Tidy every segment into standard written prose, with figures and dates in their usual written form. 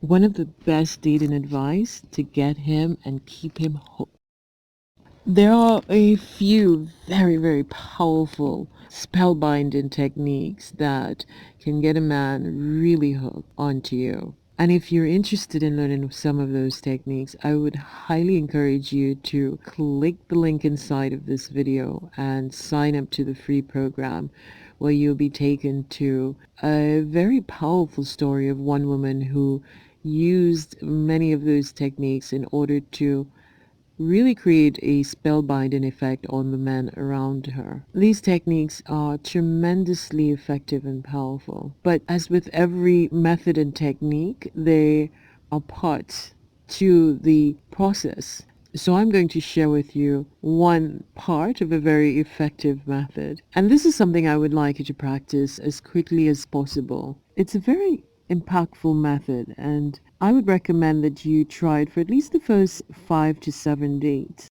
one of the best dating advice to get him and keep him hooked. There are a few very, very powerful spellbinding techniques that can get a man really hooked onto you. And if you're interested in learning some of those techniques, I would highly encourage you to click the link inside of this video and sign up to the free program, where you'll be taken to a very powerful story of one woman who used many of those techniques in order to really create a spellbinding effect on the men around her. These techniques are tremendously effective and powerful, but as with every method and technique, they are parts to the process. So I'm going to share with you one part of a very effective method. And this is something I would like you to practice as quickly as possible. It's a very impactful method, and I would recommend that you try it for at least the first 5 to 7 dates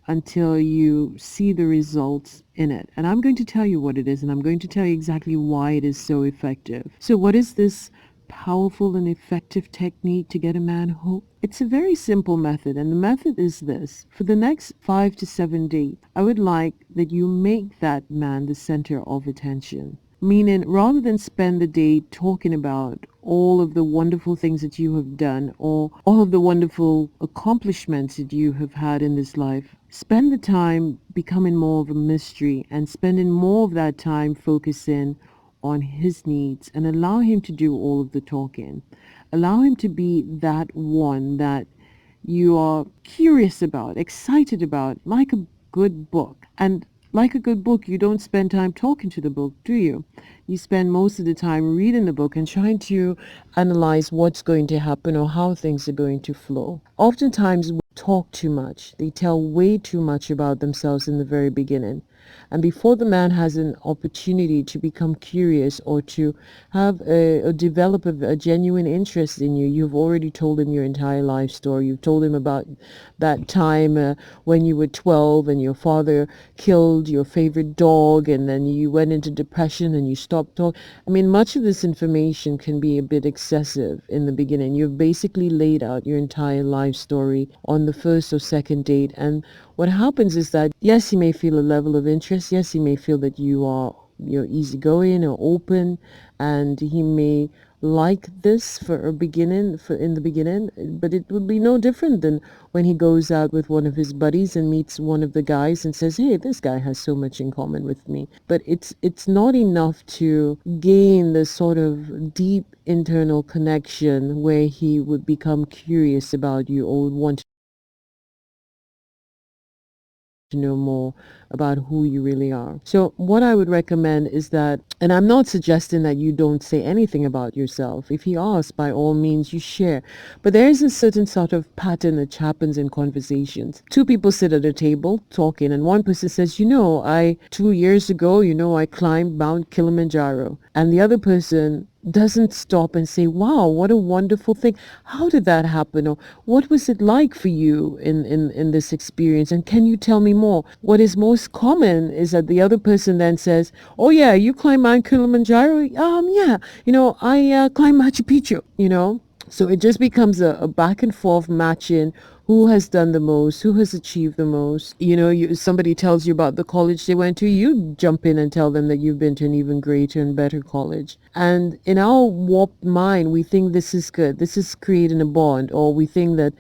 until you see the results in it. And I'm going to tell you what it is, and I'm going to tell you exactly why it is so effective. So what is this powerful and effective technique to get a man hooked? It's a very simple method, and the method is this. For the next 5 to 7 dates, I would like that you make that man the center of attention. Meaning, rather than spend the day talking about all of the wonderful things that you have done or all of the wonderful accomplishments that you have had in this life, spend the time becoming more of a mystery and spending more of that time focusing on his needs, and allow him to do all of the talking. Allow him to be that one that you are curious about, excited about, like a good book. And like a good book, you don't spend time talking to the book, do you? You spend most of the time reading the book and trying to analyze what's going to happen or how things are going to flow. Oftentimes, we talk too much. They tell way too much about themselves in the very beginning. And before the man has an opportunity to become curious or to have or develop a genuine interest in you, you've already told him your entire life story. You've told him about that time when you were 12 and your father killed your favorite dog, and then you went into depression and you stopped talking. I mean, much of this information can be a bit excessive in the beginning. You've basically laid out your entire life story on the first or second date, and what happens is that, yes, he may feel a level of interest. Yes, he may feel that you're easygoing or open, and he may like this in the beginning, but it would be no different than when he goes out with one of his buddies and meets one of the guys and says, hey, this guy has so much in common with me. But it's not enough to gain the sort of deep internal connection where he would become curious about you or would want to know more about who you really are. So what I would recommend is that, and I'm not suggesting that you don't say anything about yourself. If he asks, by all means, you share. But there is a certain sort of pattern that happens in conversations. Two people sit at a table talking, and one person says, 2 years ago, I climbed Mount Kilimanjaro. And the other person doesn't stop and say, wow, what a wonderful thing. How did that happen? Or what was it like for you in this experience? And can you tell me more? What is most common is that the other person then says, oh yeah, you climb Mount Kilimanjaro? Yeah, I climb Machu Picchu. So it just becomes a back and forth matching who has done the most, who has achieved the most. Somebody tells you about the college they went to, you jump in and tell them that you've been to an even greater and better college. And in our warped mind, we think this is good. This is creating a bond, or we think that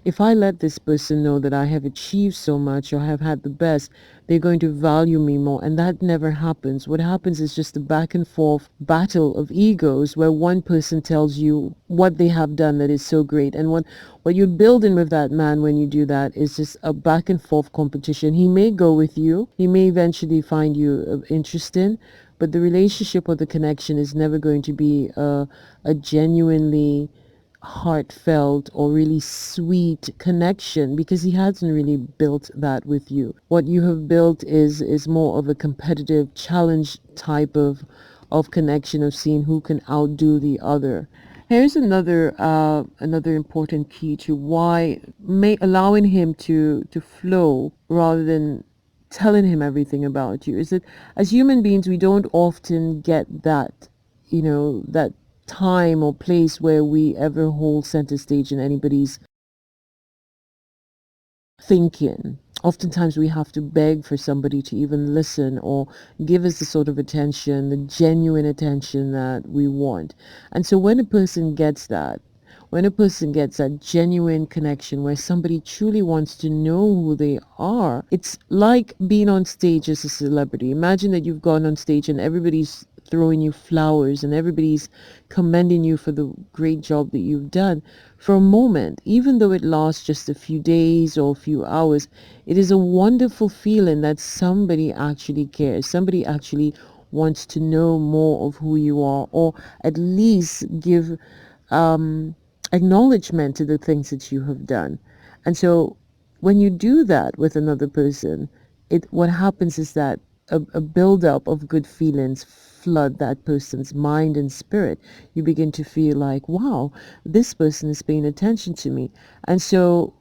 if I let this person know that I have achieved so much or have had the best, they're going to value me more. And that never happens. What happens is just a back and forth battle of egos where one person tells you what they have done that is so great. And what you're building with that man when you do that is just a back and forth competition. He may go with you. He may eventually find you interesting. But the relationship or the connection is never going to be a genuinely heartfelt or really sweet connection, because he hasn't really built that with you. What you have built is more of a competitive challenge type of connection, of seeing who can outdo the other. Here's another important key to why allowing him to flow rather than telling him everything about you is that as human beings we don't often get that that time or place where we ever hold center stage in anybody's thinking. Oftentimes we have to beg for somebody to even listen or give us the sort of attention, the genuine attention that we want. And so when a person gets that, when a person gets that genuine connection where somebody truly wants to know who they are, it's like being on stage as a celebrity. Imagine that you've gone on stage and everybody's throwing you flowers and everybody's commending you for the great job that you've done. For a moment, even though it lasts just a few days or a few hours, it is a wonderful feeling that somebody actually cares. Somebody actually wants to know more of who you are, or at least give acknowledgement to the things that you have done. And so when you do that with another person, what happens is that a buildup of good feelings flood that person's mind and spirit. You begin to feel like, wow, this person is paying attention to me. And so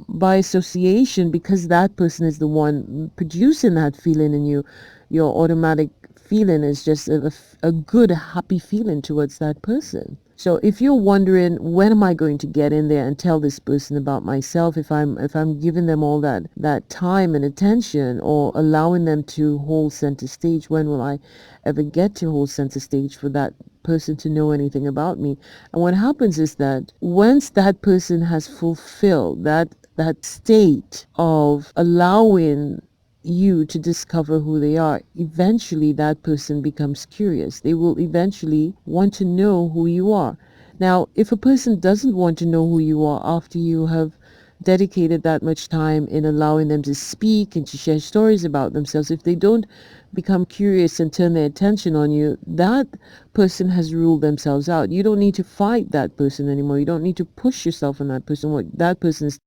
by association, because that person is the one producing that feeling in you, your automatic feeling is just a good, happy feeling towards that person. So if you're wondering, when am I going to get in there and tell this person about myself, if I'm giving them all that time and attention, or allowing them to hold center stage, when will I ever get to hold center stage for that person to know anything about me? And what happens is that once that person has fulfilled that state of allowing you to discover who they are, eventually that person becomes curious. They will eventually want to know who you are. Now, if a person doesn't want to know who you are after you have dedicated that much time in allowing them to speak and to share stories about themselves, if they don't become curious and turn their attention on you, that person has ruled themselves out. You don't need to fight that person anymore. You don't need to push yourself on that person. What that person is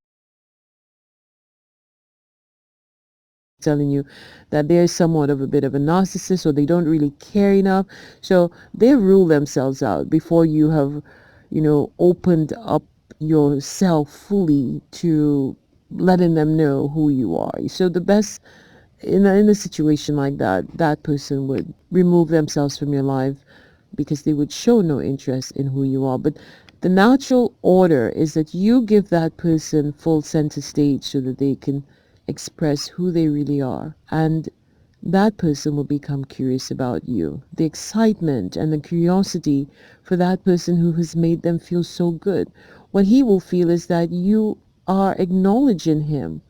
telling you, that they're somewhat of a bit of a narcissist, or they don't really care enough. So they rule themselves out before you have, opened up yourself fully to letting them know who you are. So the best in a situation like that, that person would remove themselves from your life because they would show no interest in who you are. But the natural order is that you give that person full center stage so that they can express who they really are. And that person will become curious about you. The excitement and the curiosity for that person who has made them feel so good. What he will feel is that you are acknowledging him.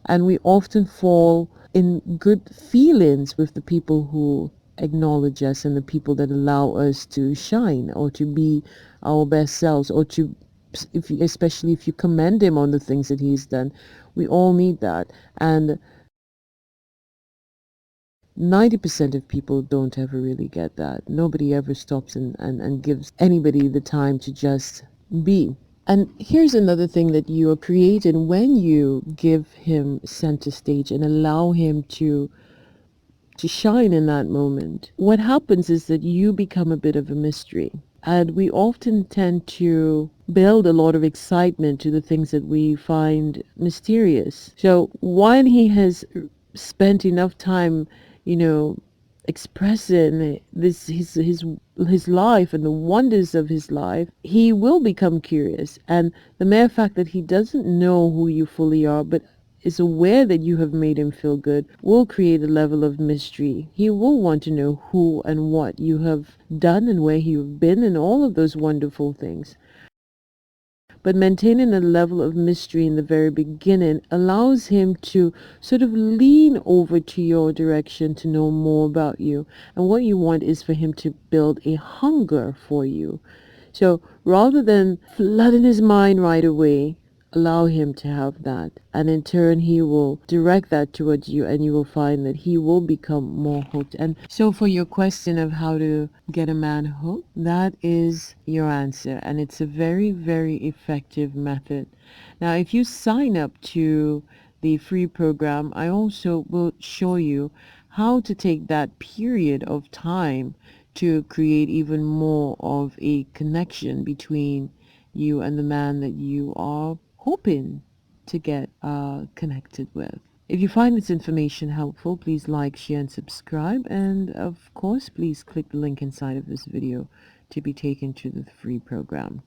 And we often fall in good feelings with the people who acknowledge us and the people that allow us to shine or to be our best selves, or to, especially if you commend him on the things that he's done. We all need that. And 90% of people don't ever really get that. Nobody ever stops and gives anybody the time to just be. And here's another thing that you are creating when you give him center stage and allow him to shine in that moment. What happens is that you become a bit of a mystery. And we often tend to build a lot of excitement to the things that we find mysterious. So while he has spent enough time, expressing his life and the wonders of his life, he will become curious. And the mere fact that he doesn't know who you fully are, but is aware that you have made him feel good, will create a level of mystery. He will want to know who and what you have done and where you've been and all of those wonderful things. But maintaining a level of mystery in the very beginning allows him to sort of lean over to your direction to know more about you. And what you want is for him to build a hunger for you. So rather than flooding his mind right away, allow him to have that. And in turn, he will direct that towards you, and you will find that he will become more hooked. And so for your question of how to get a man hooked, that is your answer. And it's a very, very effective method. Now, if you sign up to the free program, I also will show you how to take that period of time to create even more of a connection between you and the man that you are hoping to get connected with. If you find this information helpful, please like, share, and subscribe. And of course, please click the link inside of this video to be taken to the free program.